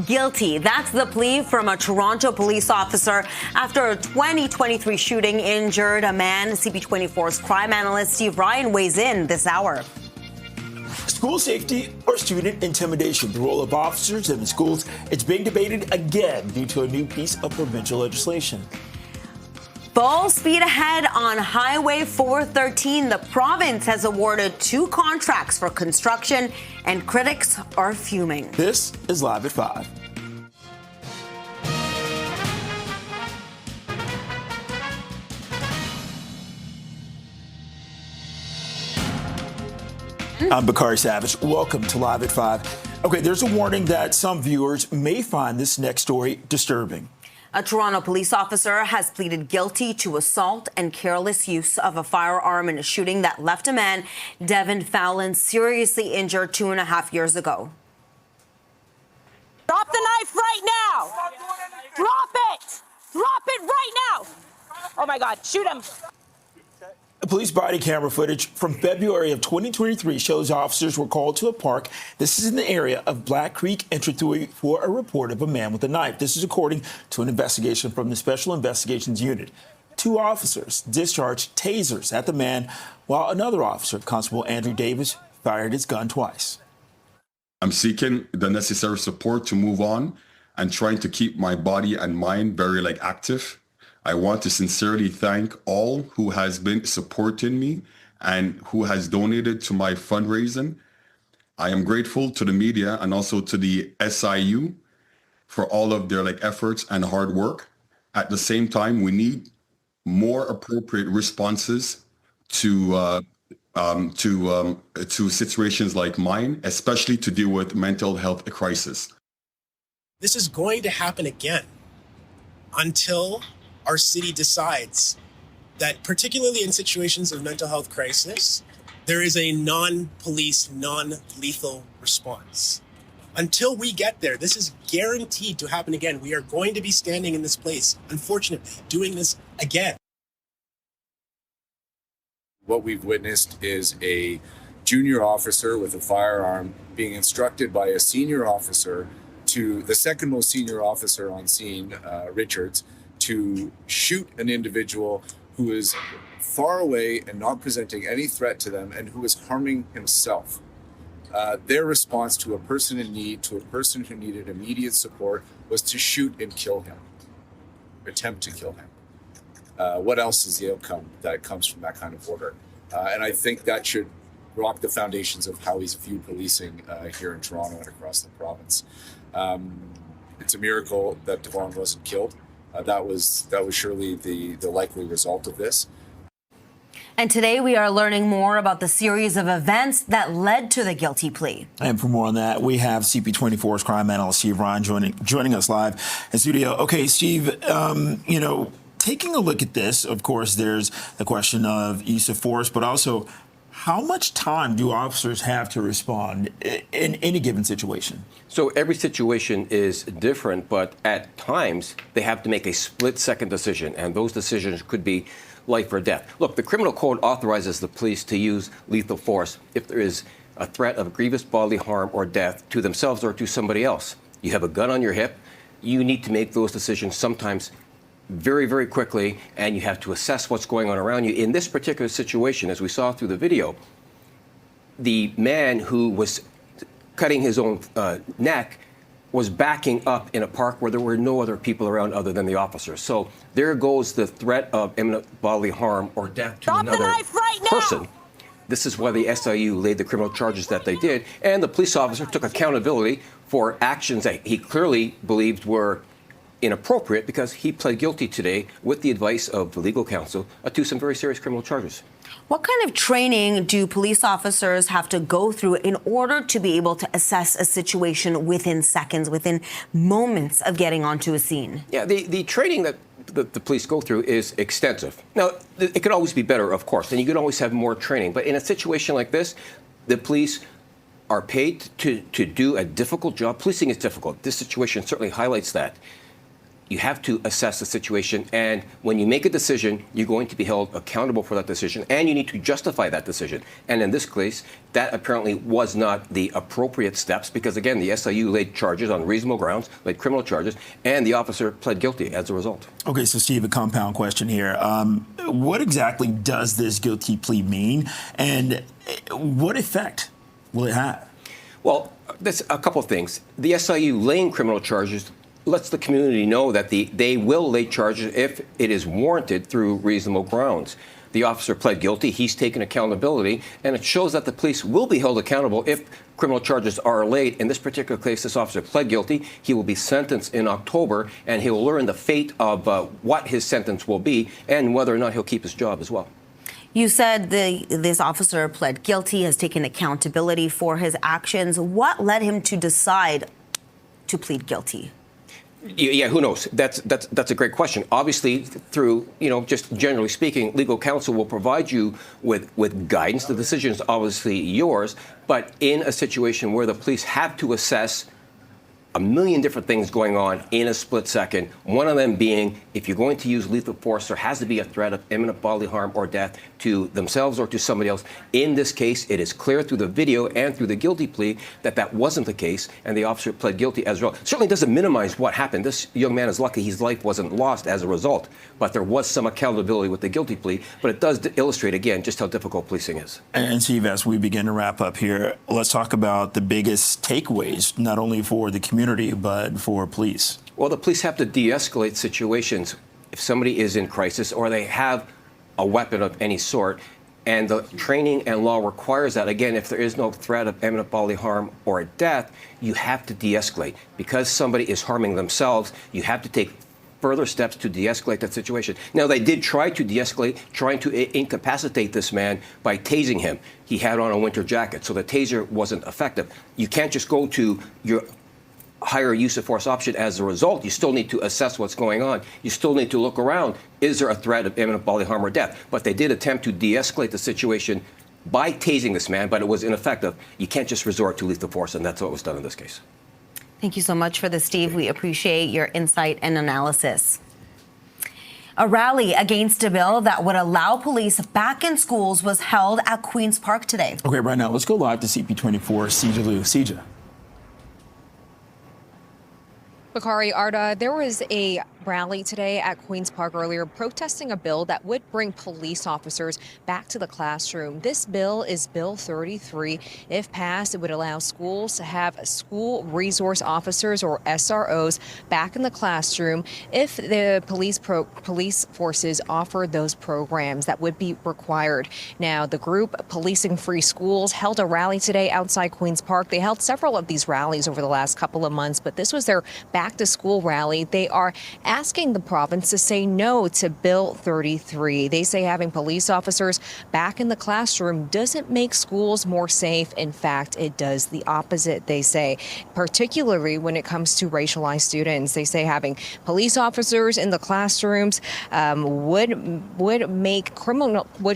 guilty. That's the plea from a Toronto police officer after a 2023 shooting injured a man. CP24's crime analyst Steve Ryan weighs in this hour. School safety or student intimidation, the role of officers in the schools, it's being debated again due to a new piece of provincial legislation. Full speed ahead on Highway 413. The province has awarded 2 contracts for construction, and critics are fuming. This is Live at 5. I'm Bakari Savage. Welcome to Live at 5. Okay, there's a warning that some viewers may find this next story disturbing. A Toronto police officer has pleaded guilty to assault and careless use of a firearm in a shooting that left a man, Devin Fallon, seriously injured 2.5 years ago. Drop the knife right now! Drop it! Drop it right now! Oh my God, shoot him! Police body camera footage from February of 2023 shows officers were called to a park. This is in the area of Black Creek Entry for a report of a man with a knife. This is according to an investigation from the Special Investigations Unit. 2 officers discharged tasers at the man, while another officer, Constable Andrew Davis, fired his gun twice. I'm seeking the necessary support to move on and trying to keep my body and mind very active. I want to sincerely thank all who has been supporting me and who has donated to my fundraising. I am grateful to the media and also to the SIU for all of their efforts and hard work. At the same time, we need more appropriate responses to situations like mine, especially to deal with mental health crisis. This is going to happen again until our city decides that, particularly in situations of mental health crisis, there is a non-police, non-lethal response. Until we get there, this is guaranteed to happen again. We are going to be standing in this place, unfortunately, doing this again. What we've witnessed is a junior officer with a firearm being instructed by a senior officer, to the second most senior officer on scene, Richards, to shoot an individual who is far away and not presenting any threat to them and who is harming himself. Their response to a person in need, to a person who needed immediate support, was to shoot and kill him, attempt to kill him. What else is the outcome that comes from that kind of order? And I think that should rock the foundations of how he's viewed policing here in Toronto and across the province. It's a miracle that Devon wasn't killed. That was surely the likely result of this. And today we are learning more about the series of events that led to the guilty plea. And for more on that, we have CP24's crime analyst Steve Ryan joining us live in studio. Okay, Steve, taking a look at this, of course, there's the question of use of force, but also how much time do officers have to respond in any given situation? So every situation is different, but at times they have to make a split-second decision, and those decisions could be life or death. Look, the criminal code authorizes the police to use lethal force if there is a threat of grievous bodily harm or death to themselves or to somebody else. You have a gun on your hip. You need to make those decisions sometimes very, very quickly, and you have to assess what's going on around you. In this particular situation, as we saw through the video, the man who was cutting his own neck was backing up in a park where there were no other people around other than the officers. So there goes the threat of imminent bodily harm or death to another person. This is why the SIU laid the criminal charges that they did, and the police officer took accountability for actions that he clearly believed were inappropriate, because he pled guilty today with the advice of the legal counsel to some very serious criminal charges. What kind of training do police officers have to go through in order to be able to assess a situation within seconds, within moments of getting onto a scene? Yeah, the training that the police go through is extensive. Now, it could always be better, of course, and you could always have more training. But in a situation like this, the police are paid to do a difficult job. Policing is difficult. This situation certainly highlights that. you have to assess the situation, and when you make a decision, you're going to be held accountable for that decision, and you need to justify that decision. And in this case, that apparently was not the appropriate steps because, again, the SIU laid charges on reasonable grounds, laid criminal charges, and the officer pled guilty as a result. Okay, so Steve, a compound question here. What exactly does this guilty plea mean, and what effect will it have? Well, there's a couple of things. The SIU laying criminal charges lets the community know that they will lay charges if it is warranted through reasonable grounds. The officer pled guilty. He's taken accountability, and it shows that the police will be held accountable if criminal charges are laid. In this particular case, this officer pled guilty. He will be sentenced in October, and he will learn the fate of what his sentence will be and whether or not he'll keep his job as well. You said this officer pled guilty, has taken accountability for his actions. What led him to decide to plead guilty? Yeah, who knows? That's a great question. Obviously, through, just generally speaking, legal counsel will provide you with guidance. The decision is obviously yours, but in a situation where the police have to assess a million different things going on in a split second, one of them being if you're going to use lethal force, there has to be a threat of imminent bodily harm or death to themselves or to somebody else. In this case, it is clear through the video and through the guilty plea that wasn't the case, and the officer pled guilty as well. Certainly doesn't minimize what happened. This young man is lucky his life wasn't lost as a result, but there was some accountability with the guilty plea. But it does illustrate, again, just how difficult policing is. And Steve, as we begin to wrap up here, let's talk about the biggest takeaways, not only for the community, but for police. Well, the police have to de-escalate situations if somebody is in crisis or they have a weapon of any sort. And the training and law requires that. Again, if there is no threat of imminent bodily harm or death, you have to de-escalate. Because somebody is harming themselves, you have to take further steps to de-escalate that situation. Now, they did try to de-escalate, trying to incapacitate this man by tasing him. He had on a winter jacket, so the taser wasn't effective. You can't just go to your higher use of force option as a result. You still need to assess what's going on. You still need to look around. Is there a threat of imminent bodily harm or death? But they did attempt to de-escalate the situation by tasing this man, but it was ineffective. You can't just resort to lethal force, and that's what was done in this case. Thank you so much for this, Steve. We appreciate your insight and analysis. A rally against a bill that would allow police back in schools was held at Queen's Park today. Okay, right now, let's go live to CP24, Sija Liu. Sija. Bakari, Arda, there was a rally today at Queen's Park earlier protesting a bill that would bring police officers back to the classroom. This bill is Bill 33. If passed, it would allow schools to have school resource officers, or SROs, back in the classroom if the police forces offered those programs that would be required. Now, the group Policing Free Schools held a rally today outside Queen's Park. They held several of these rallies over the last couple of months, but this was their back to school rally. They are asking the province to say no to Bill 33. They say having police officers back in the classroom doesn't make schools more safe. In fact, it does the opposite, they say, particularly when it comes to racialized students. They say having police officers in the classrooms would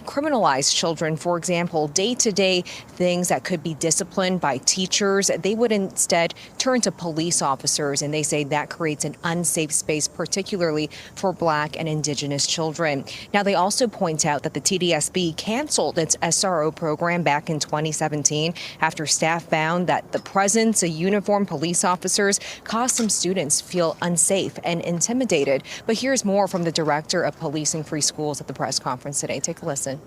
criminalize children. For example, day-to-day things that could be disciplined by teachers, they would instead turn to police officers, and they say that creates an unsafe space, particularly for Black and Indigenous children. Now, they also point out that the TDSB canceled its SRO program back in 2017 after staff found that the presence of uniformed police officers caused some students feel unsafe and intimidated. But here's more from the director of Policing Free Schools at the press conference today. Take a listen.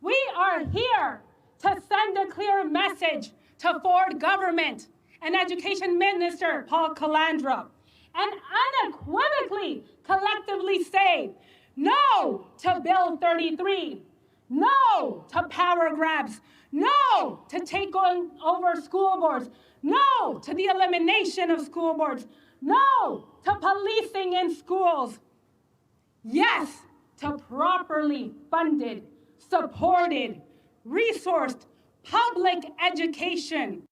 We are here to send a clear message to Ford government and Education Minister Paul Calandra, and unequivocally, collectively say no to Bill 33, no to power grabs, no to take over school boards, no to the elimination of school boards, no to policing in schools, yes to properly funded, supported, resourced public education.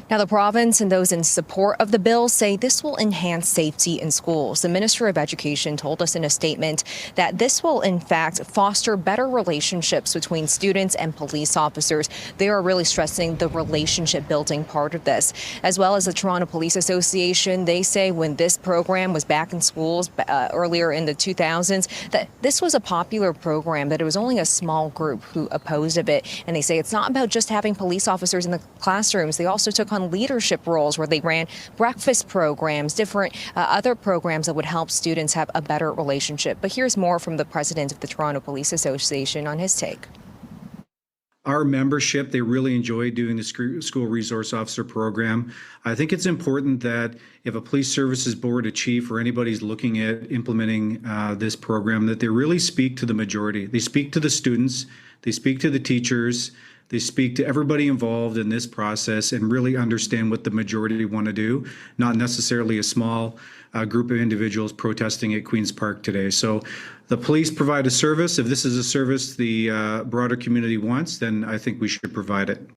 Now, the province and those in support of the bill say this will enhance safety in schools. The Minister of Education told us in a statement that this will, in fact, foster better relationships between students and police officers. They are really stressing the relationship building part of this. As well as the Toronto Police Association, they say when this program was back in schools earlier in the 2000s, that this was a popular program, that it was only a small group who opposed of it. And they say it's not about just having police officers in the classrooms. They also took on leadership roles where they ran breakfast programs, different other programs that would help students have a better relationship. But here's more from the president of the Toronto Police Association on his take. Our membership, they really enjoy doing the school resource officer program. I think it's important that if a police services board, a chief, or anybody's looking at implementing this program, that they really speak to the majority. They speak to the students, they speak to the teachers, they speak to everybody involved in this process and really understand what the majority want to do, not necessarily a small group of individuals protesting at Queen's Park today. So the police provide a service. If this is a service the broader community wants, then I think we should provide it.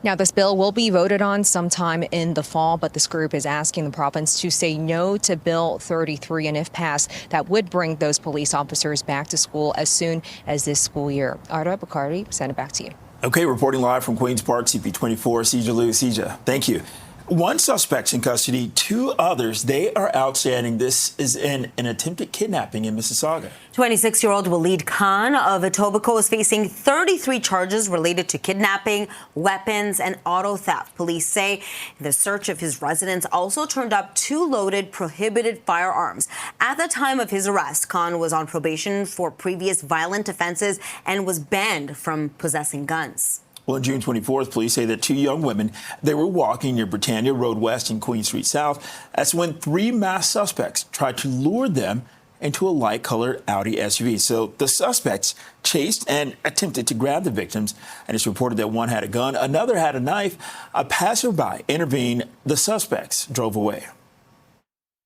Now, this bill will be voted on sometime in the fall, but this group is asking the province to say no to Bill 33, and if passed, that would bring those police officers back to school as soon as this school year. Arda Bacardi, send it back to you. Okay, reporting live from Queen's Park, CP24, Sija Liu. Sija, thank you. One suspect's in custody, two others, they are outstanding. This is in an attempted kidnapping in Mississauga. 26-year-old Waleed Khan of Etobicoke is facing 33 charges related to kidnapping, weapons, and auto theft. Police say the search of his residence also turned up 2 loaded, prohibited firearms. At the time of his arrest, Khan was on probation for previous violent offenses and was banned from possessing guns. Well, on June 24th, police say that 2 young women, they were walking near Britannia Road West and Queen Street South. That's when 3 masked suspects tried to lure them into a light-colored Audi SUV. So the suspects chased and attempted to grab the victims, and it's reported that one had a gun, another had a knife. A passerby intervened. The suspects drove away.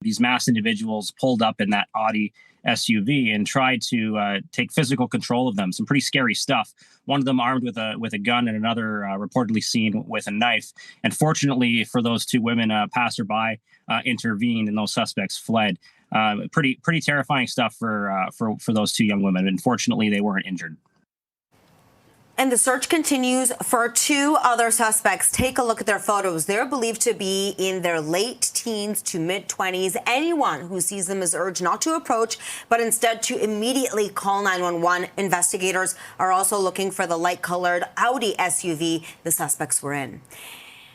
These masked individuals pulled up in that Audi SUV and tried to take physical control of them. Some pretty scary stuff. One of them armed with a gun, and another reportedly seen with a knife. And fortunately for those 2 women, a passerby intervened, and those suspects fled. Pretty terrifying stuff for those 2 young women. Unfortunately, they weren't injured. And the search continues for 2 other suspects. Take a look at their photos. They're believed to be in their late teens to mid-20s. Anyone who sees them is urged not to approach, but instead to immediately call 911. Investigators are also looking for the light-colored Audi SUV the suspects were in.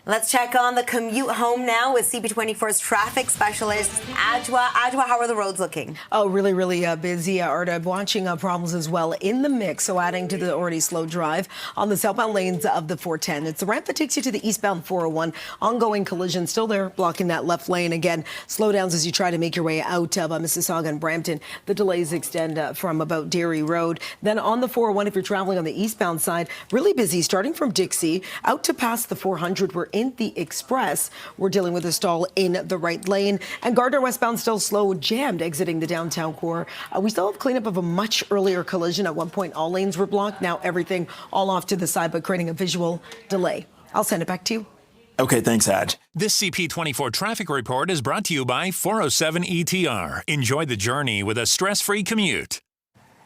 Let's check on the commute home now with CP24's traffic specialist, Adwa. Adwa, how are the roads looking? Oh, really busy, Arda. Watching problems as well in the mix, so adding to the already slow drive on the southbound lanes of the 410. It's the ramp that takes you to the eastbound 401. Ongoing collision still there, blocking that left lane. Again, slowdowns as you try to make your way out of Mississauga and Brampton. The delays extend from about Dairy Road. Then on the 401, if you're traveling on the eastbound side, really busy, starting from Dixie out to past the 400. We're in the Express. We're dealing with a stall in the right lane. And Gardner westbound still slow, jammed exiting the downtown core. We still have cleanup of a much earlier collision. At one point, all lanes were blocked. Now everything all off to the side, but creating a visual delay. I'll send it back to you. Okay, thanks, Aj. This CP24 traffic report is brought to you by 407 ETR. Enjoy the journey with a stress-free commute.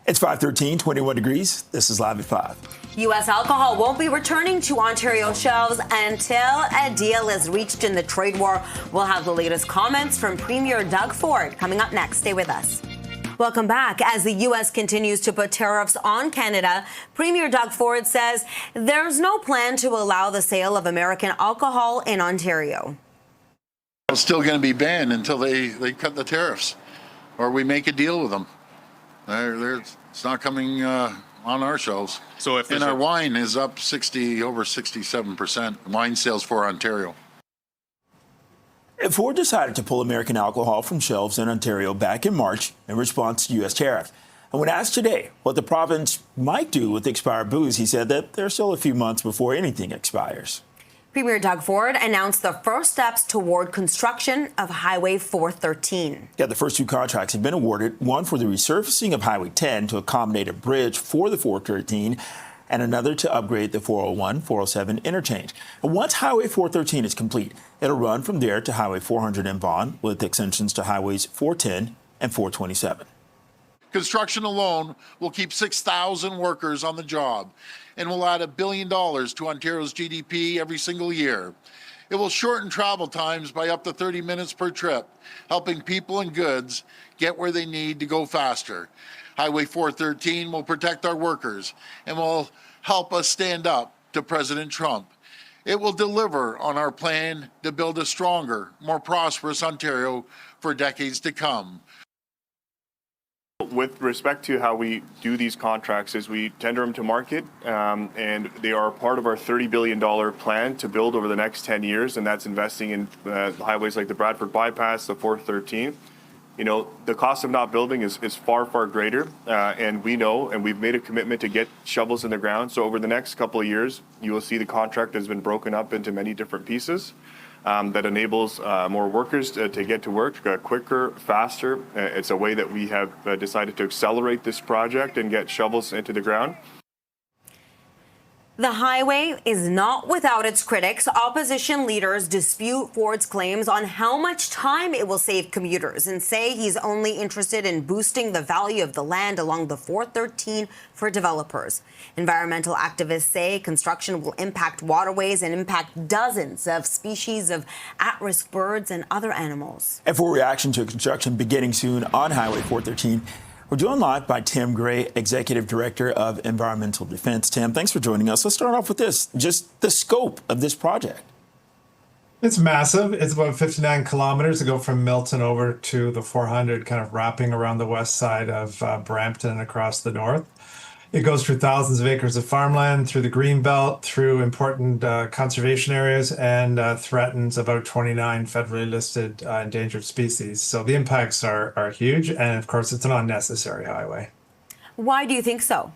It's 5:13, 21 degrees. This is Live at 5. U.S. alcohol won't be returning to Ontario shelves until a deal is reached in the trade war. We'll have the latest comments from Premier Doug Ford coming up next. Stay with us. Welcome back. As the U.S. continues to put tariffs on Canada, Premier Doug Ford says there's no plan to allow the sale of American alcohol in Ontario. It's still going to be banned until they cut the tariffs or we make a deal with them. It's not coming on our shelves. So if and our wine is up over 67%. Wine sales for Ontario. Ford decided to pull American alcohol from shelves in Ontario back in March in response to U.S. tariffs. And when asked today what the province might do with expired booze, he said that there's still a few months before anything expires. Premier Doug Ford announced the first steps toward construction of Highway 413. Yeah, the first 2 contracts have been awarded, one for the resurfacing of Highway 10 to accommodate a bridge for the 413, and another to upgrade the 401-407 interchange. And once Highway 413 is complete, it'll run from there to Highway 400 in Vaughan, with extensions to Highways 410 and 427. Construction alone will keep 6,000 workers on the job and will add $1 billion to Ontario's GDP every single year. It will shorten travel times by up to 30 minutes per trip, helping people and goods get where they need to go faster. Highway 413 will protect our workers and will help us stand up to President Trump. It will deliver on our plan to build a stronger, more prosperous Ontario for decades to come. With respect to how we do these contracts is we tender them to market, and they are part of our $30 billion plan to build over the next 10 years, and that's investing in highways like the Bradford Bypass, the 413. You know, the cost of not building is far, far greater, and we know, and we've made a commitment to get shovels in the ground. So over the next couple of years, you will see the contract has been broken up into many different pieces. That enables more workers to get to work quicker, faster. It's a way that we have decided to accelerate this project and get shovels into the ground. The highway is not without its critics. Opposition leaders dispute Ford's claims on how much time it will save commuters and say he's only interested in boosting the value of the land along the 413 for developers. Environmental activists say construction will impact waterways and impact dozens of species of at-risk birds and other animals. And for reaction to construction beginning soon on Highway 413, we're joined live by Tim Gray, Executive Director of Environmental Defense. Tim, thanks for joining us. Let's start off with this, just the scope of this project. It's massive. It's about 59 kilometers to go from Milton over to the 400, kind of wrapping around the west side of Brampton and across the north. It goes through thousands of acres of farmland, through the Greenbelt, through important conservation areas, and threatens about 29 federally listed endangered species. So the impacts are huge, and of course, it's an unnecessary highway. Why do you think so?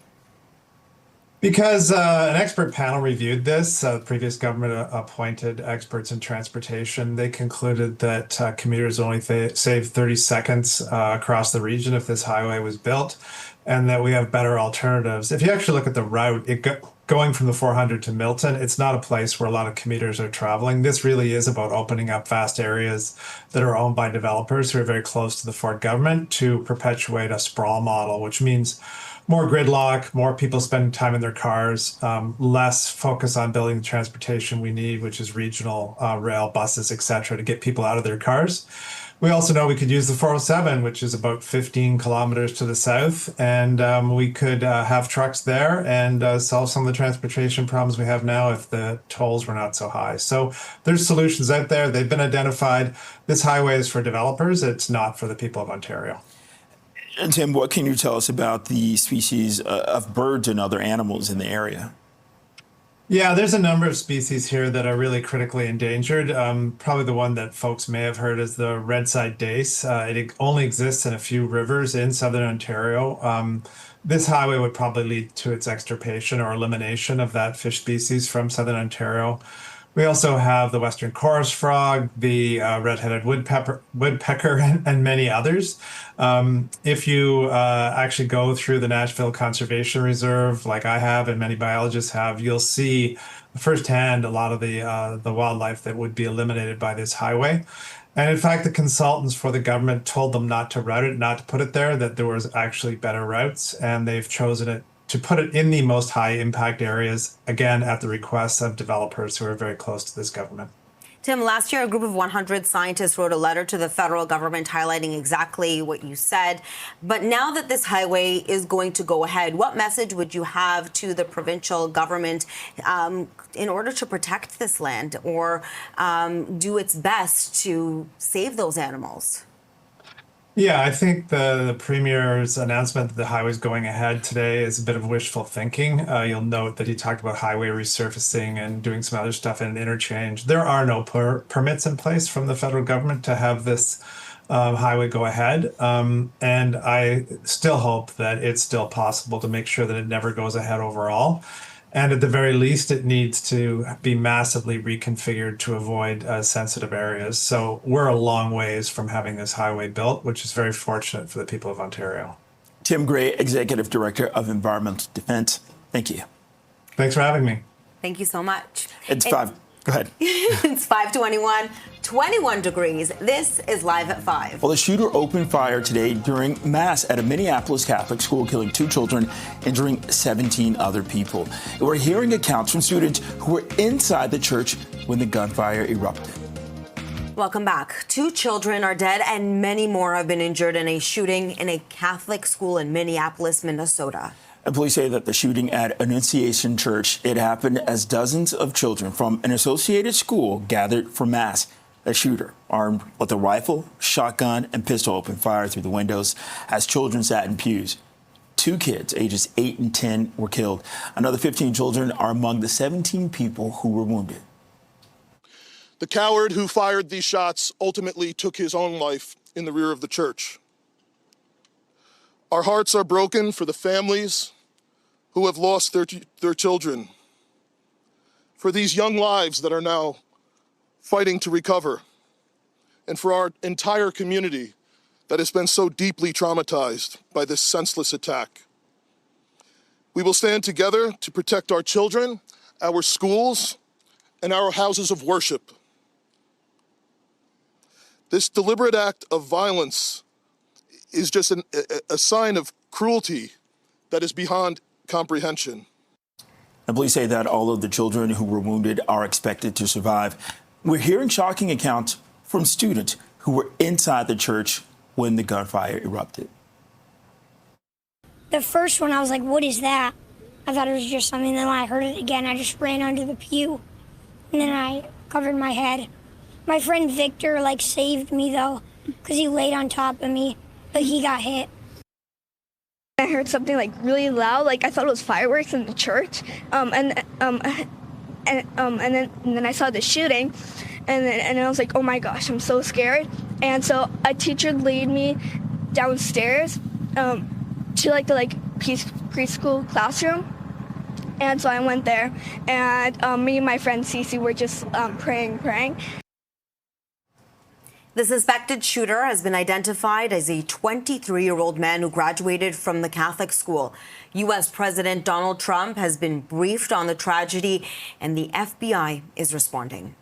Because an expert panel reviewed this. The previous government appointed experts in transportation. They concluded that commuters only save 30 seconds across the region if this highway was built, and that we have better alternatives. If you actually look at the route, going from the 400 to Milton, it's not a place where a lot of commuters are traveling. This really is about opening up vast areas that are owned by developers who are very close to the Ford government to perpetuate a sprawl model, which means more gridlock, more people spending time in their cars, less focus on building the transportation we need, which is regional rail, buses, et cetera, to get people out of their cars. We also know we could use the 407, which is about 15 kilometers to the south, and we could have trucks there and solve some of the transportation problems we have now if the tolls were not so high. So there's solutions out there. They've been identified. This highway is for developers. It's not for the people of Ontario. And Tim, what can you tell us about the species of birds and other animals in the area? Yeah, there's a number of species here that are really critically endangered. Probably the one that folks may have heard is the red-side dace. It only exists in a few rivers in southern Ontario. This highway would probably lead to its extirpation or elimination of that fish species from southern Ontario. We also have the western chorus frog, the red-headed woodpecker, and many others. If you actually go through the Nashville Conservation Reserve, like I have and many biologists have, you'll see firsthand a lot of the wildlife that would be eliminated by this highway. And in fact, the consultants for the government told them not to route it, not to put it there, that there was actually better routes, and they've chosen it to put it in the most high impact areas, again, at the request of developers who are very close to this government. Tim, last year, a group of 100 scientists wrote a letter to the federal government highlighting exactly what you said. But now that this highway is going to go ahead, what message would you have to the provincial government in order to protect this land or do its best to save those animals? Yeah, I think the Premier's announcement that the highway's going ahead today is a bit of wishful thinking. You'll note that he talked about highway resurfacing and doing some other stuff in an interchange. There are no permits in place from the federal government to have this highway go ahead. And I still hope that it's still possible to make sure that it never goes ahead overall. And at the very least, it needs to be massively reconfigured to avoid sensitive areas. So we're a long ways from having this highway built, which is very fortunate for the people of Ontario. Tim Gray, Executive Director of Environmental Defense. Thank you. Thanks for having me. Thank you so much. It's 5. Go ahead. It's 5:21, 21 degrees. This is Live at 5. Well, the shooter opened fire today during Mass at a Minneapolis Catholic school, killing 2 children, injuring 17 other people. We're hearing accounts from students who were inside the church when the gunfire erupted. Welcome back. 2 children are dead and many more have been injured in a shooting in a Catholic school in Minneapolis, Minnesota. And police say that the shooting at Annunciation Church, it happened as dozens of children from an associated school gathered for Mass. A shooter, armed with a rifle, shotgun, and pistol, opened fire through the windows as children sat in pews. 2 kids, ages 8 and 10, were killed. Another 15 children are among the 17 people who were wounded. The coward who fired these shots ultimately took his own life in the rear of the church. Our hearts are broken for the families who have lost their children, for these young lives that are now fighting to recover, and for our entire community that has been so deeply traumatized by this senseless attack. We will stand together to protect our children, our schools, and our houses of worship. This deliberate act of violence is just a sign of cruelty that is beyond comprehension. And police say that all of the children who were wounded are expected to survive. We're hearing shocking accounts from students who were inside the church when the gunfire erupted. The first one, I was like, what is that? I thought it was just something. Then when I heard it again, I just ran under the pew. And then I covered my head. My friend Victor, saved me, though, because he laid on top of me, but he got hit. I heard something really loud, I thought it was fireworks in the church, and then I saw the shooting, and then I was like, oh my gosh, I'm so scared. And so a teacher led me downstairs to the preschool classroom, and so I went there, and me and my friend Cece were just praying. The suspected shooter has been identified as a 23-year-old man who graduated from the Catholic school. U.S. President Donald Trump has been briefed on the tragedy, and the FBI is responding.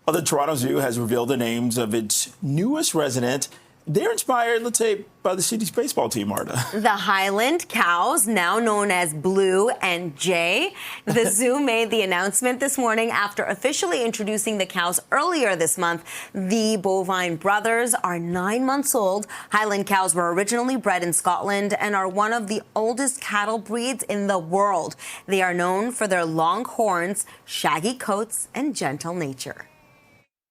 Well, the Toronto Zoo has revealed the names of its newest resident. They're inspired, let's say, by the city's baseball team, Marta. The Highland cows, now known as Blue and Jay. The zoo made the announcement this morning after officially introducing the cows earlier this month. The bovine brothers are 9 months old. Highland cows were originally bred in Scotland and are one of the oldest cattle breeds in the world. They are known for their long horns, shaggy coats, and gentle nature.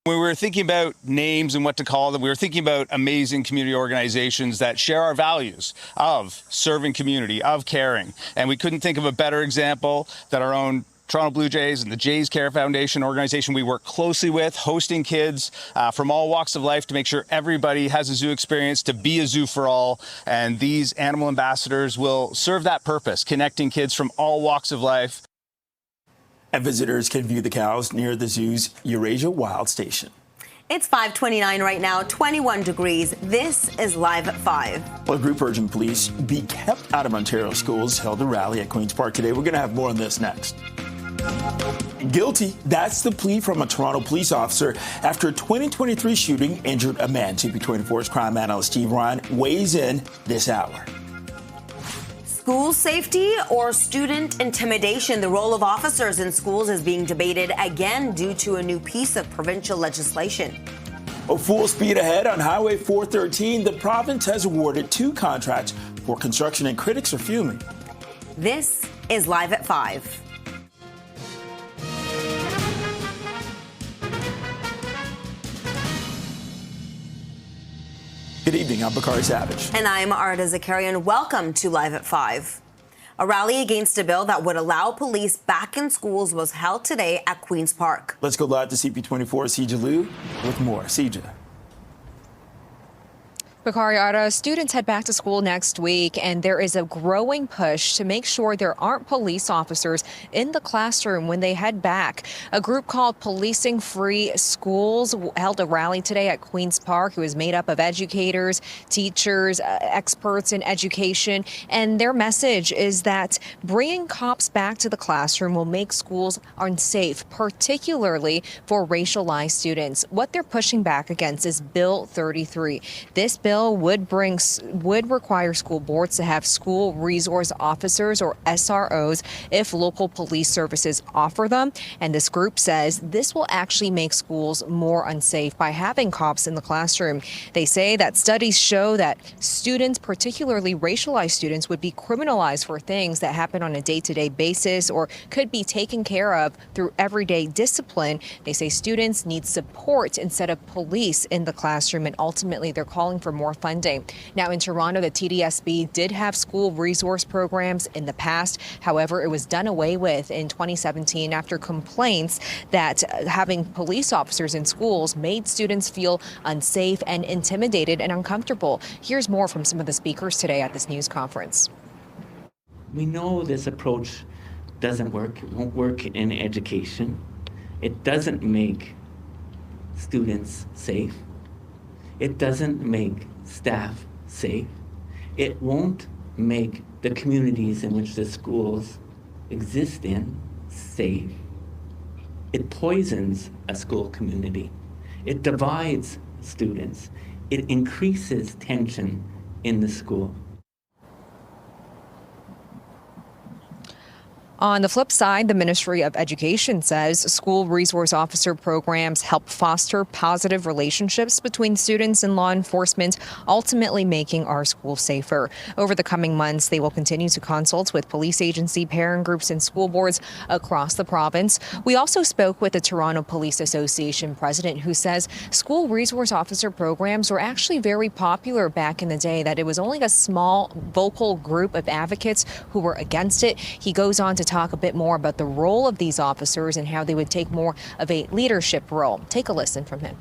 When we were thinking about names and what to call them, we were thinking about amazing community organizations that share our values of serving community, of caring. And we couldn't think of a better example than our own Toronto Blue Jays and the Jays Care Foundation organization we work closely with, hosting kids from all walks of life to make sure everybody has a zoo experience, to be a zoo for all. And these animal ambassadors will serve that purpose, connecting kids from all walks of life. And visitors can view the cows near the zoo's Eurasia Wild Station. It's 5:29 right now, 21 degrees. This is Live at 5. Well, a group urging police be kept out of Ontario schools held a rally at Queen's Park today. We're going to have more on this next. Guilty. That's the plea from a Toronto police officer after a 2023 shooting injured a man. CP24's crime analyst Steve Ryan weighs in this hour. School safety or student intimidation? The role of officers in schools is being debated again due to a new piece of provincial legislation. Full speed ahead on Highway 413. The province has awarded 2 contracts for construction, and critics are fuming. This is Live at 5. Good evening, I'm Bakari Savage. And I'm Arda Zakarian. Welcome to Live at 5. A rally against a bill that would allow police back in schools was held today at Queen's Park. Let's go live to CP24's Sija Liu with more. Sija. Bakari Arda, students head back to school next week, and there is a growing push to make sure there aren't police officers in the classroom when they head back. A group called Policing Free Schools held a rally today at Queen's Park. It was made up of educators, teachers, experts in education, and their message is that bringing cops back to the classroom will make schools unsafe, particularly for racialized students. What they're pushing back against is Bill 33. This bill would require school boards to have school resource officers, or SROs, if local police services offer them. And this group says this will actually make schools more unsafe by having cops in the classroom. They say that studies show that students, particularly racialized students, would be criminalized for things that happen on a day-to-day basis or could be taken care of through everyday discipline. They say students need support instead of police in the classroom, and ultimately they're calling for more funding. Now in Toronto, the TDSB did have school resource programs in the past. However, it was done away with in 2017 after complaints that having police officers in schools made students feel unsafe and intimidated and uncomfortable. Here's more from some of the speakers today at this news conference. We know this approach doesn't work. It won't work in education. It doesn't make students safe. It doesn't make staff safe. It won't make the communities in which the schools exist in safe. It poisons a school community. It divides students. It increases tension in the school. On the flip side, the Ministry of Education says school resource officer programs help foster positive relationships between students and law enforcement, ultimately making our schools safer. Over the coming months, they will continue to consult with police agency, parent groups, and school boards across the province. We also spoke with the Toronto Police Association president, who says school resource officer programs were actually very popular back in the day, that it was only a small vocal group of advocates who were against it. He goes on to talk a bit more about the role of these officers and how they would take more of a leadership role. Take a listen from him.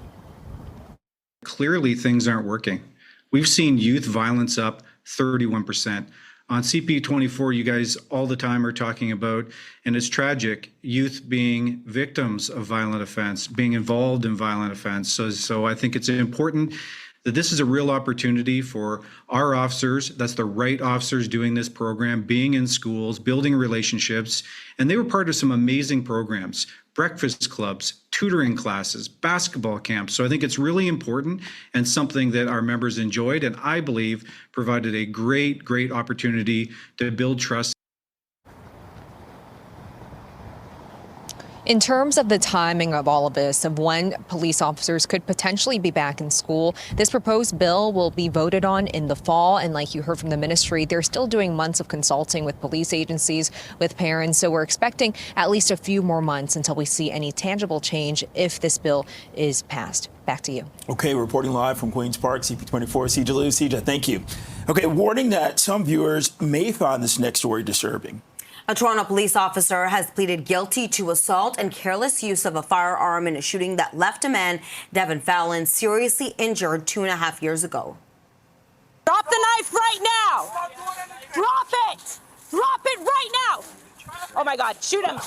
Clearly, things aren't working. We've seen youth violence up 31%. On CP24, you guys all the time are talking about, and it's tragic, youth being victims of violent offense, being involved in violent offense. So I think it's important that this is a real opportunity for our officers, that's the right officers doing this program, being in schools, building relationships. And they were part of some amazing programs, breakfast clubs, tutoring classes, basketball camps. So I think it's really important and something that our members enjoyed, and I believe provided a great opportunity to build trust. In terms of the timing of all of this, of when police officers could potentially be back in school, this proposed bill will be voted on in the fall. And like you heard from the ministry, they're still doing months of consulting with police agencies, with parents. So we're expecting at least a few more months until we see any tangible change if this bill is passed. Back to you. Okay, reporting live from Queen's Park, CP24, CJ Lou. CJ, thank you. Okay, warning that some viewers may find this next story disturbing. A Toronto police officer has pleaded guilty to assault and careless use of a firearm in a shooting that left a man, Devin Fallon, seriously injured 2.5 years ago. Drop the knife right now! Drop it! Drop it right now! Oh my God, shoot him!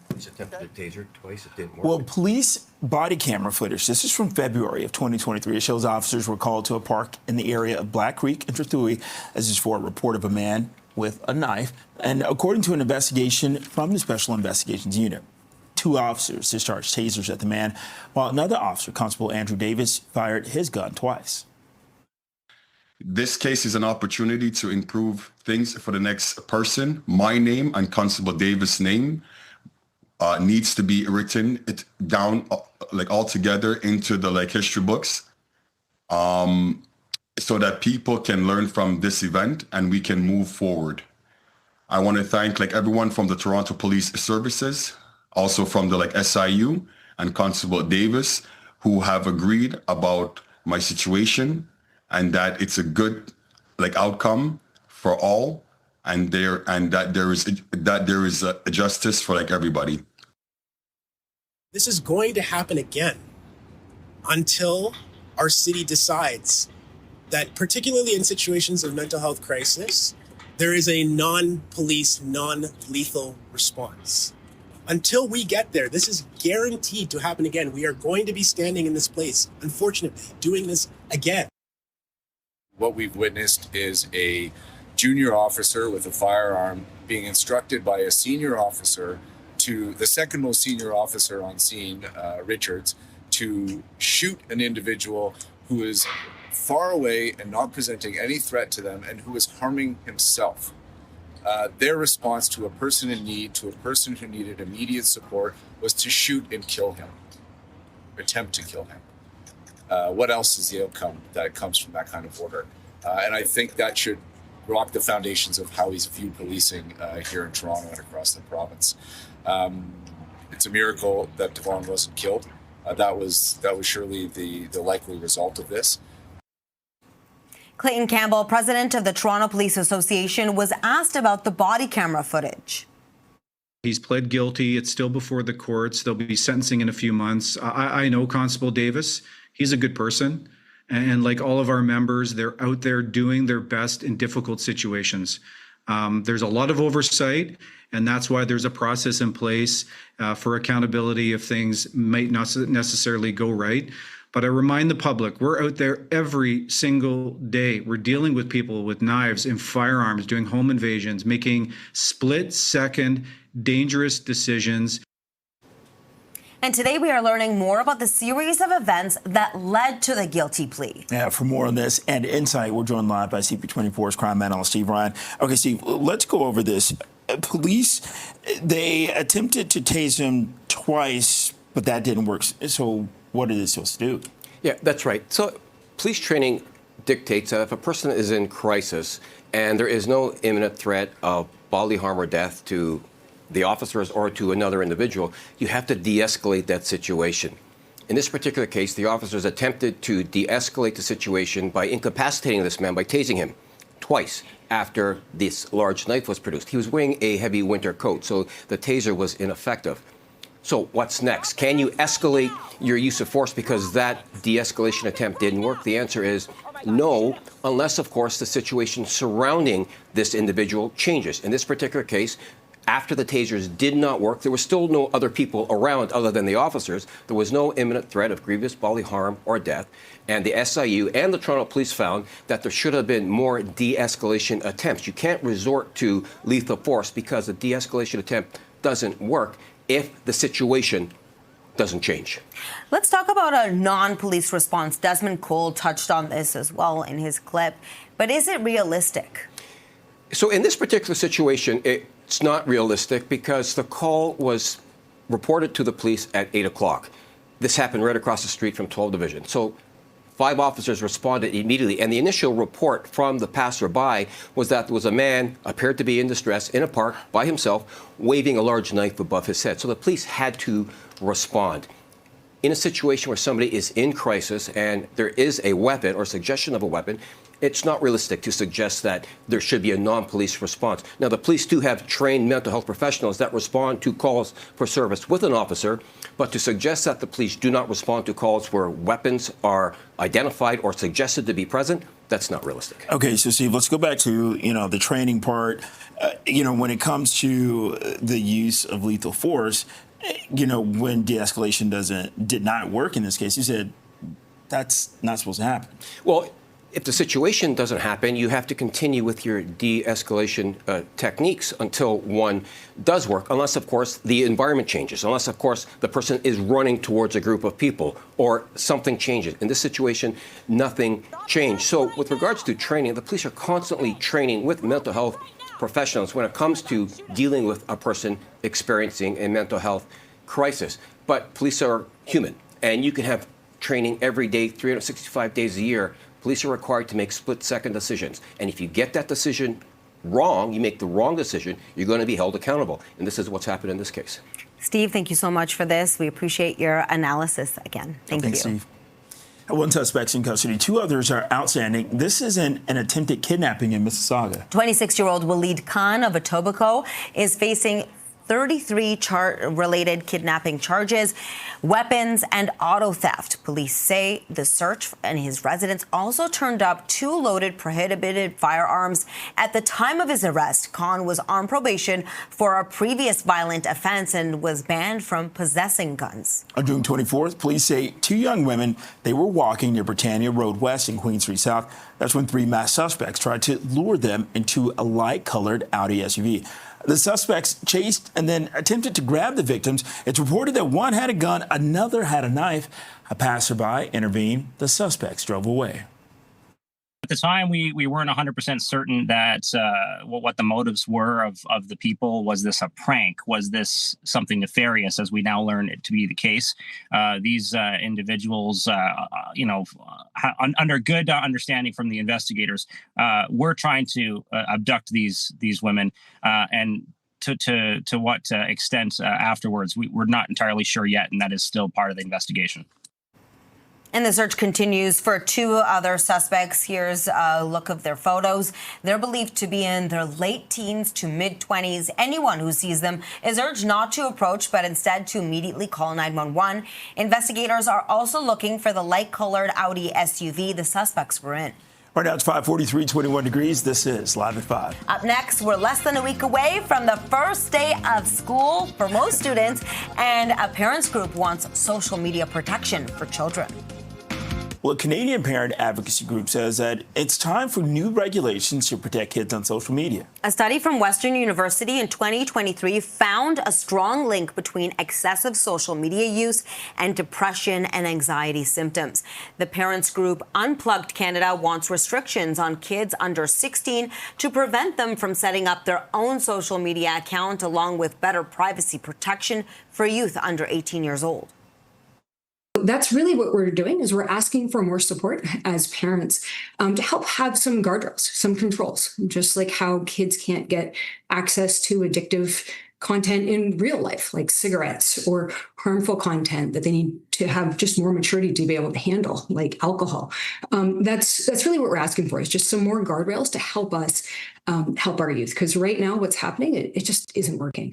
Police attempted a taser twice, it didn't work. Well, police body camera footage, this is from February of 2023. It shows officers were called to a park in the area of Black Creek and Trethewey. This is for a report of a man with a knife. And according to an investigation from the Special Investigations Unit, 2 officers discharged tasers at the man, while another officer, Constable Andrew Davis, fired his gun twice. This case is an opportunity to improve things for the next person. My name and Constable Davis' name needs to be written down all together into the history books, so that people can learn from this event and we can move forward. I want to thank everyone from the Toronto Police Services, also from the SIU and Constable Davis, who have agreed about my situation and that it's a good outcome for all, and that there is a justice for everybody. This is going to happen again until our city decides that particularly in situations of mental health crisis, there is a non-police, non-lethal response. Until we get there, this is guaranteed to happen again. We are going to be standing in this place, unfortunately, doing this again. What we've witnessed is a junior officer with a firearm being instructed by a senior officer to the second most senior officer on scene, Richards, to shoot an individual who is far away and not presenting any threat to them and who is harming himself. Their response to a person in need, to a person who needed immediate support, was to shoot and kill him, attempt to kill him. What else is the outcome that comes from that kind of order? And I think that should rock the foundations of how he's viewed policing here in Toronto and across the province. It's a miracle that Devon wasn't killed. That was surely the likely result of this. Clayton Campbell, president of the Toronto Police Association, was asked about the body camera footage. He's pled guilty. It's still before the courts. They'll be sentencing in a few months. I know Constable Davis. He's a good person. And like all of our members, they're out there doing their best in difficult situations. There's a lot of oversight, and that's why there's a process in place for accountability if things might not necessarily go right. But I remind the public, we're out there every single day. We're dealing with people with knives and firearms, doing home invasions, making split-second dangerous decisions. And today we are learning more about the series of events that led to the guilty plea. Yeah, for more on this and insight, we're joined live by CP24's crime analyst, Steve Ryan. Okay, Steve, let's go over this. Police, they attempted to tase him twice, but that didn't work. So what are they supposed to do? Yeah, that's right. So police training dictates that if a person is in crisis and there is no imminent threat of bodily harm or death to the officers or to another individual, you have to de-escalate that situation. In this particular case, the officers attempted to de-escalate the situation by incapacitating this man, by tasing him twice after this large knife was produced. He was wearing a heavy winter coat, so the taser was ineffective. So what's next? Can you escalate your use of force because that de-escalation attempt didn't work? The answer is no, unless, of course, the situation surrounding this individual changes. In this particular case, after the tasers did not work, there were still no other people around other than the officers. There was no imminent threat of grievous bodily harm or death. And the SIU and the Toronto Police found that there should have been more de-escalation attempts. You can't resort to lethal force because a de-escalation attempt doesn't work if the situation doesn't change. Let's talk about a non-police response. Desmond Cole touched on this as well in his clip. But is it realistic? So in this particular situation, it's not realistic because the call was reported to the police at 8 o'clock. This happened right across the street from 12 Division. So 5 officers responded immediately, and the initial report from the passerby was that there was a man appeared to be in distress in a park by himself, waving a large knife above his head. So the police had to respond. In a situation where somebody is in crisis and there is a weapon or suggestion of a weapon, it's not realistic to suggest that there should be a non-police response. Now, the police do have trained mental health professionals that respond to calls for service with an officer, but to suggest that the police do not respond to calls where weapons are identified or suggested to be present, that's not realistic. Okay, so Steve, let's go back to, the training part. When it comes to the use of lethal force, when de-escalation did not work in this case, you said that's not supposed to happen. Well, if the situation doesn't happen, you have to continue with your de-escalation techniques until one does work, unless, of course, the environment changes, unless, of course, the person is running towards a group of people or something changes. In this situation, nothing changed. So with regards to training, the police are constantly training with mental health professionals when it comes to dealing with a person experiencing a mental health crisis. But police are human, and you can have training every day, 365 days a year. Police are required to make split-second decisions. And if you get that decision wrong, you make the wrong decision, you're going to be held accountable. And this is what's happened in this case. Steve, thank you so much for this. We appreciate your analysis again. Thank you. Thanks, Steve. One suspect's in custody. 2 others are outstanding. This is an attempted kidnapping in Mississauga. 26-year-old Waleed Khan of Etobicoke is facing 33 related kidnapping charges, weapons, and auto theft. Police say the search in his residence also turned up 2 loaded prohibited firearms. At the time of his arrest, Khan was on probation for a previous violent offense and was banned from possessing guns. On June 24th, police say 2 young women, they were walking near Britannia Road West and Queen Street South. That's when 3 masked suspects tried to lure them into a light-colored Audi SUV. The suspects chased and then attempted to grab the victims. It's reported that one had a gun, another had a knife. A passerby intervened. The suspects drove away. At the time, we weren't 100% certain that what the motives were of the people. Was this a prank? Was this something nefarious, as we now learn it to be the case? These individuals, under good understanding from the investigators, were trying to abduct these women, and to what extent afterwards, we're not entirely sure yet, and that is still part of the investigation. And the search continues for 2 other suspects. Here's a look of their photos. They're believed to be in their late teens to mid-20s. Anyone who sees them is urged not to approach, but instead to immediately call 911. Investigators are also looking for the light-colored Audi SUV the suspects were in. Right now it's 5:43, 21 degrees. This is Live at 5. Up next, we're less than a week away from the first day of school for most students, and a parents group wants social media protection for children. Well, a Canadian parent advocacy group says that it's time for new regulations to protect kids on social media. A study from Western University in 2023 found a strong link between excessive social media use and depression and anxiety symptoms. The parents group Unplugged Canada wants restrictions on kids under 16 to prevent them from setting up their own social media account, along with better privacy protection for youth under 18 years old. That's really what we're doing, is we're asking for more support as parents to help have some guardrails, some controls, just like how kids can't get access to addictive content in real life, like cigarettes, or harmful content that they need to have just more maturity to be able to handle, like alcohol. That's really what we're asking for, is just some more guardrails to help us help our youth. Because right now what's happening, it just isn't working.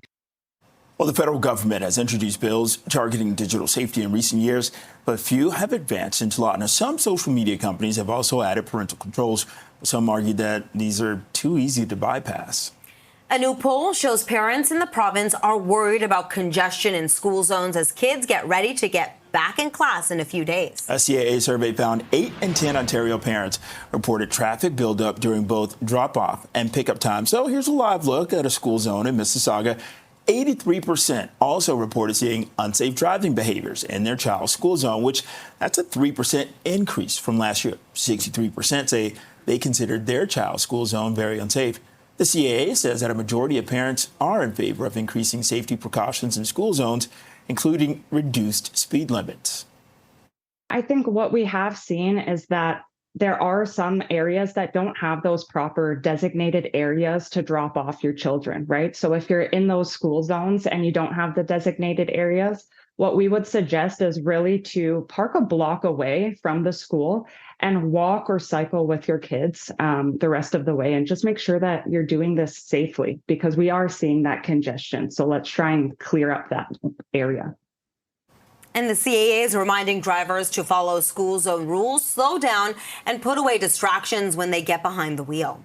Well, the federal government has introduced bills targeting digital safety in recent years, but few have advanced into law. Now, some social media companies have also added parental controls. Some argue that these are too easy to bypass. A new poll shows parents in the province are worried about congestion in school zones as kids get ready to get back in class in a few days. A CAA survey found 8 in 10 Ontario parents reported traffic buildup during both drop-off and pickup time. So here's a live look at a school zone in Mississauga. 83% also reported seeing unsafe driving behaviors in their child's school zone, which that's a 3% increase from last year. 63% say they considered their child's school zone very unsafe. The CAA says that a majority of parents are in favor of increasing safety precautions in school zones, including reduced speed limits. I think what we have seen is that there are some areas that don't have those proper designated areas to drop off your children, right? So if you're in those school zones and you don't have the designated areas, what we would suggest is really to park a block away from the school and walk or cycle with your kids the rest of the way, and just make sure that you're doing this safely, because we are seeing that congestion. So let's try and clear up that area. And the CAA is reminding drivers to follow school zone rules, slow down, and put away distractions when they get behind the wheel.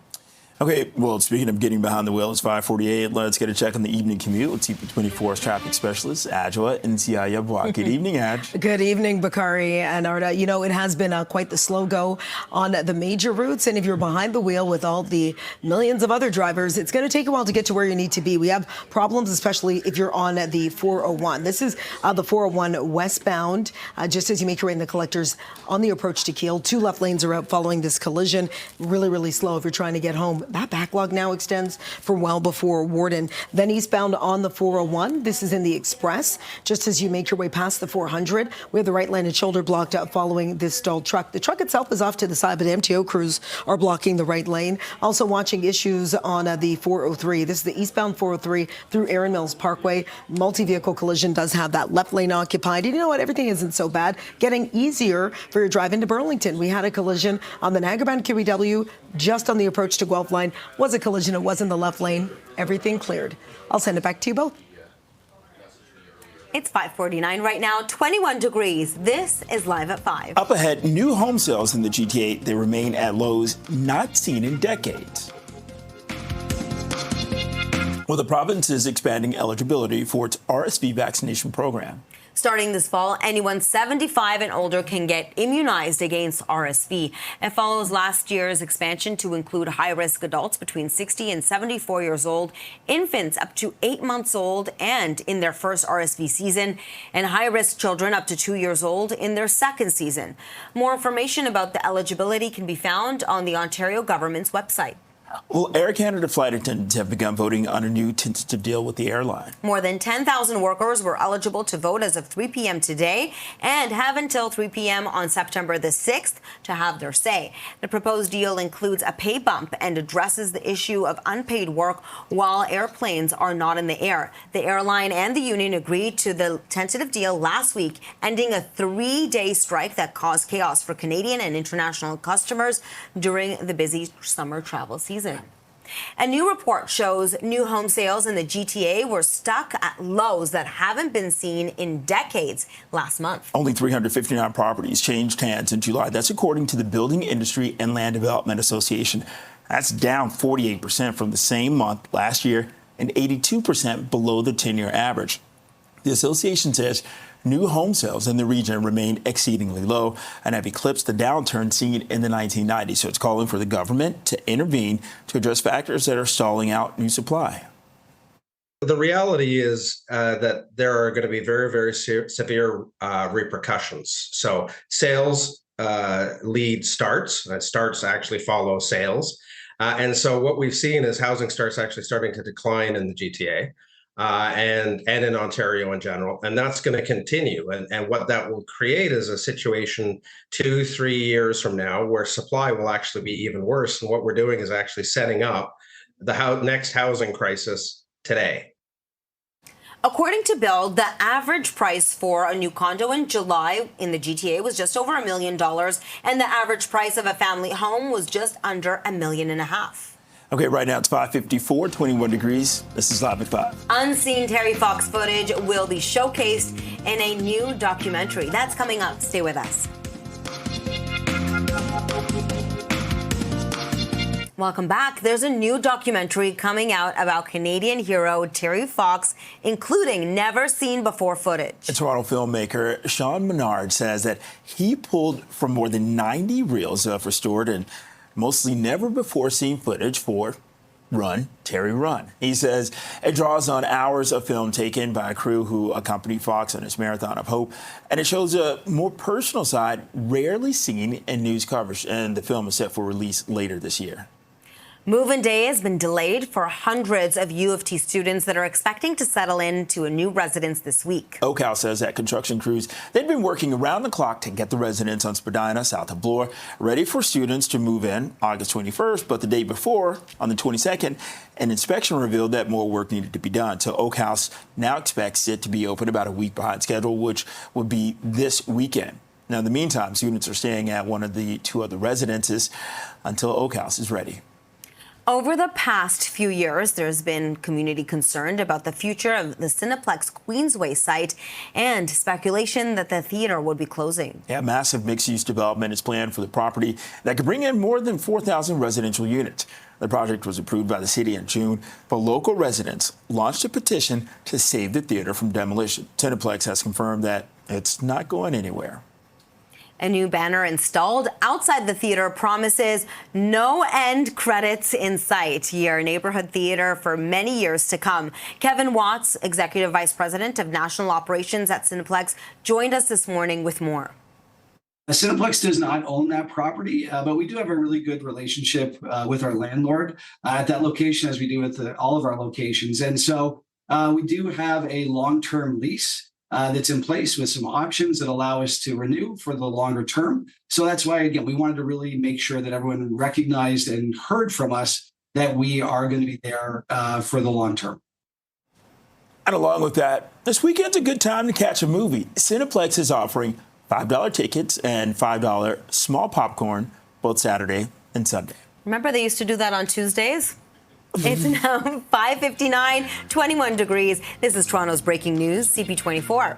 Okay, well, speaking of getting behind the wheel, it's 5:48. Let's get a check on the evening commute with CP24's traffic specialist, Adjoa Nsiah-Yabwa. Good evening, Adj. Good evening, Bakari and Arda. You know, it has been quite the slow go on the major routes. And if you're behind the wheel with all the millions of other drivers, it's going to take a while to get to where you need to be. We have problems, especially if you're on the 401. This is the 401 westbound, just as you make your way in the collectors on the approach to Kiel. 2 left lanes are out following this collision. Really, really slow if you're trying to get home. That backlog now extends from well before Warden. Then eastbound on the 401. This is in the Express. Just as you make your way past the 400, we have the right lane and shoulder blocked up following this stalled truck. The truck itself is off to the side, but MTO crews are blocking the right lane. Also watching issues on the 403. This is the eastbound 403 through Erin Mills Parkway. Multi-vehicle collision does have that left lane occupied. And you know what? Everything isn't so bad. Getting easier for your drive into Burlington. We had a collision on the Niagara-bound QEW just on the approach to Guelph line. Was a collision. It was in the left lane. Everything cleared. I'll send it back to you both. It's 5:49 right now, 21 degrees. This is Live at 5. Up ahead, new home sales in the GTA. They remain at lows not seen in decades. Well, the province is expanding eligibility for its RSV vaccination program. Starting this fall, anyone 75 and older can get immunized against RSV. It follows last year's expansion to include high-risk adults between 60 and 74 years old, infants up to 8 months old and in their first RSV season, and high-risk children up to 2 years old in their second season. More information about the eligibility can be found on the Ontario government's website. Well, Air Canada flight attendants have begun voting on a new tentative deal with the airline. More than 10,000 workers were eligible to vote as of 3 p.m. today and have until 3 p.m. on September the 6th to have their say. The proposed deal includes a pay bump and addresses the issue of unpaid work while airplanes are not in the air. The airline and the union agreed to the tentative deal last week, ending a 3-day strike that caused chaos for Canadian and international customers during the busy summer travel season. A new report shows new home sales in the GTA were stuck at lows that haven't been seen in decades last month. Only 359 properties changed hands in July. That's according to the Building Industry and Land Development Association. That's down 48% from the same month last year and 82% below the 10-year average. The association says new home sales in the region remain exceedingly low and have eclipsed the downturn seen in the 1990s. So it's calling for the government to intervene to address factors that are stalling out new supply. The reality is that there are going to be very, very severe repercussions. So sales lead starts. Starts actually follow sales. And so what we've seen is housing starts actually starting to decline in the GTA. And in Ontario in general, and that's going to continue. And what that will create is a situation 2-3 years from now where supply will actually be even worse. And what we're doing is actually setting up the next housing crisis today. According to Build, the average price for a new condo in July in the GTA was just over $1 million, and the average price of a family home was just under $1.5 million. Okay, right now it's 5:54, 21 degrees. This is Live at 5. Unseen Terry Fox footage will be showcased in a new documentary. That's coming up. Stay with us. Welcome back. There's a new documentary coming out about Canadian hero Terry Fox, including never-seen-before footage. Toronto filmmaker Sean Menard says that he pulled from more than 90 reels of restored and mostly never-before-seen footage for Run, Terry Run. He says it draws on hours of film taken by a crew who accompanied Fox on his marathon of hope, and it shows a more personal side rarely seen in news coverage, and the film is set for release later this year. Move-in day has been delayed for hundreds of U of T students that are expecting to settle into a new residence this week. OCAL says that construction crews, they've been working around the clock to get the residents on Spadina, south of Bloor, ready for students to move in August 21st. But the day before, on the 22nd, an inspection revealed that more work needed to be done. So OCAL now expects it to be open about a week behind schedule, which would be this weekend. Now, in the meantime, students are staying at one of the 2 other residences until OCAL is ready. Over the past few years, there's been community concerned about the future of the Cineplex Queensway site and speculation that the theater would be closing. Yeah, massive mixed-use development is planned for the property that could bring in more than 4,000 residential units. The project was approved by the city in June, but local residents launched a petition to save the theater from demolition. Cineplex has confirmed that it's not going anywhere. A new banner installed outside the theater promises no end credits in sight. Your neighborhood theater for many years to come. Kevin Watts, Executive Vice President of National Operations at Cineplex, joined us this morning with more. Cineplex does not own that property, but we do have a really good relationship with our landlord at that location, as we do with all of our locations. And so we do have a long-term lease that's in place with some options that allow us to renew for the longer term. So that's why, again, we wanted to really make sure that everyone recognized and heard from us that we are going to be there for the long term. And along with that, this weekend's a good time to catch a movie. Cineplex is offering $5 tickets and $5 small popcorn both Saturday and Sunday. Remember they used to do that on Tuesdays? It's now 5:59, 21 degrees. This is Toronto's breaking news, CP24.